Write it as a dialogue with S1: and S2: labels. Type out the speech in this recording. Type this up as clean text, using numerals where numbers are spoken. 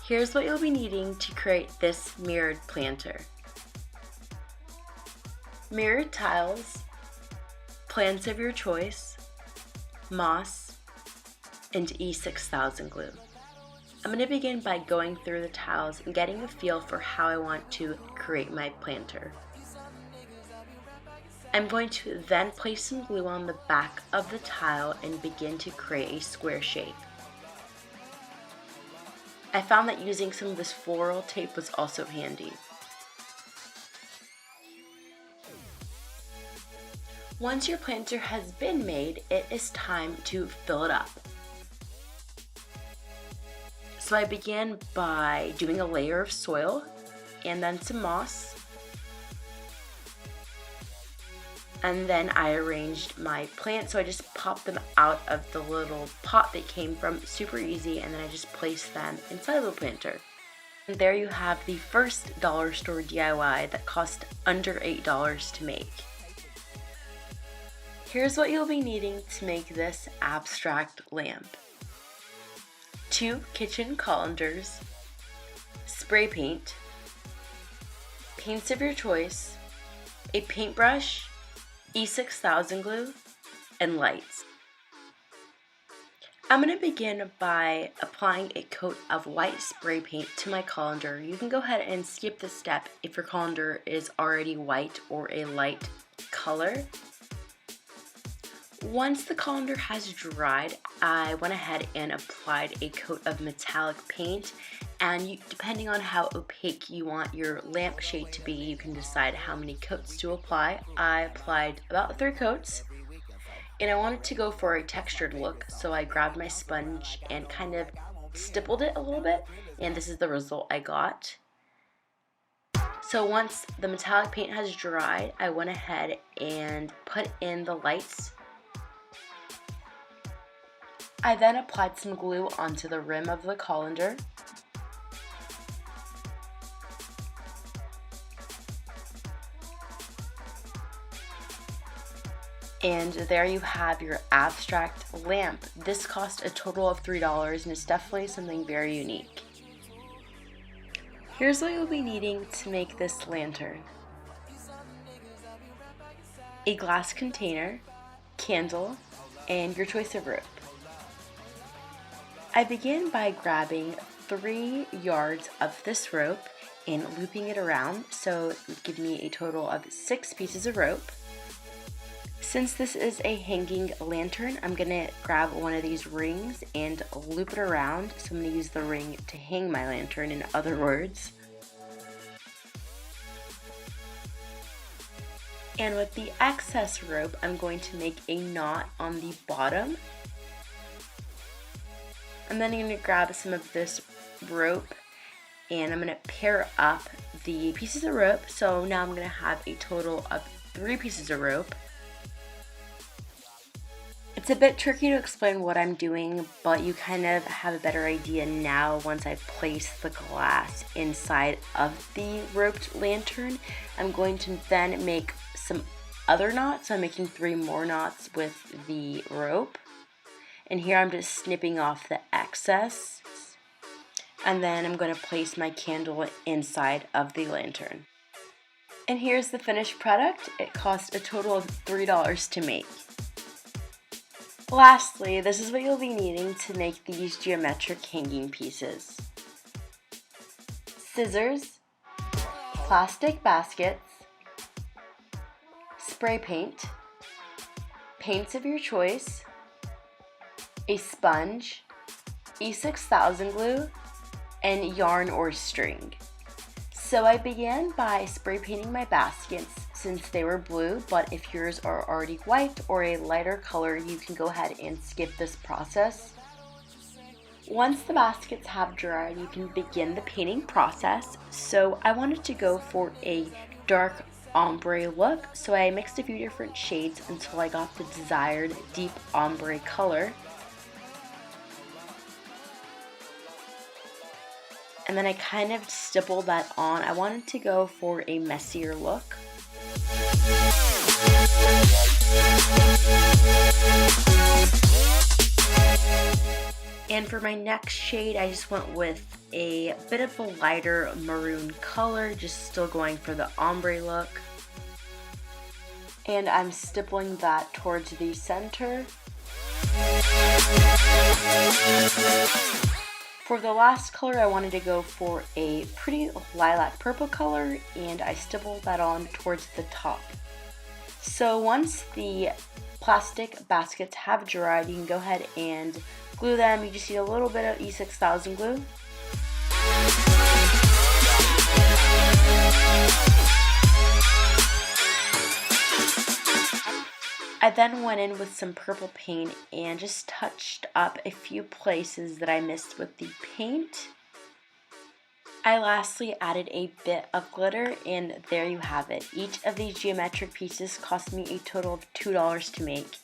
S1: Here's what you'll be needing to create this mirrored planter. Mirrored tiles, plants of your choice, moss, and E6000 glue. I'm going to begin by going through the tiles and getting a feel for how I want to create my planter. I'm going to then place some glue on the back of the tile and begin to create a square shape. I found that using some of this floral tape was also handy. Once your planter has been made, it is time to fill it up. So I began by doing a layer of soil and then some moss. And then I arranged my plants, so I just popped them out of the little pot they came from, super easy, and then I just placed them inside of the planter. And there you have the first dollar store DIY that cost under $8 to make. Here's what you'll be needing to make this abstract lamp. 2 kitchen colanders, spray paint, paints of your choice, a paintbrush, E6000 glue, and lights. I'm going to begin by applying a coat of white spray paint to my colander. You can go ahead and skip this step if your colander is already white or a light color. Once the colander has dried, I went ahead and applied a coat of metallic paint, and depending on how opaque you want your lamp shade to be, you can decide how many coats to apply. I applied about 3 coats, and I wanted to go for a textured look, so I grabbed my sponge and kind of stippled it a little bit, and this is the result I got. So once the metallic paint has dried, I went ahead and put in the lights. I then applied some glue onto the rim of the colander. And there you have your abstract lamp. This cost a total of $3 and it's definitely something very unique. Here's what you'll be needing to make this lantern. A glass container, candle, and your choice of rope. I begin by grabbing 3 yards of this rope and looping it around, so it would give me a total of 6 pieces of rope. Since this is a hanging lantern, I'm going to grab one of these rings and loop it around, so I'm going to use the ring to hang my lantern, in other words. And with the excess rope, I'm going to make a knot on the bottom. And then I'm going to grab some of this rope and I'm going to pair up the pieces of rope. So now I'm going to have a total of 3 pieces of rope. It's a bit tricky to explain what I'm doing, but you kind of have a better idea now once I've placed the glass inside of the roped lantern. I'm going to then make some other knots. So I'm making 3 more knots with the rope. And here I'm just snipping off the excess. And then I'm going to place my candle inside of the lantern. And here's the finished product. It cost a total of $3 to make. Lastly, this is what you'll be needing to make these geometric hanging pieces. Scissors, plastic baskets, spray paint, paints of your choice, a sponge, E6000 glue, and yarn or string. So I began by spray painting my baskets since they were blue, but if yours are already white or a lighter color, you can go ahead and skip this process. Once the baskets have dried, you can begin the painting process. So I wanted to go for a dark ombre look, so I mixed a few different shades until I got the desired deep ombre color. And then I kind of stippled that on. I wanted to go for a messier look. And for my next shade, I just went with a bit of a lighter maroon color, just still going for the ombre look. And I'm stippling that towards the center. For the last color, I wanted to go for a pretty lilac purple color, and I stippled that on towards the top. So once the plastic baskets have dried, you can go ahead and glue them. You just need a little bit of E6000 glue. I then went in with some purple paint and just touched up a few places that I missed with the paint. I lastly added a bit of glitter, and there you have it. Each of these geometric pieces cost me a total of $2 to make.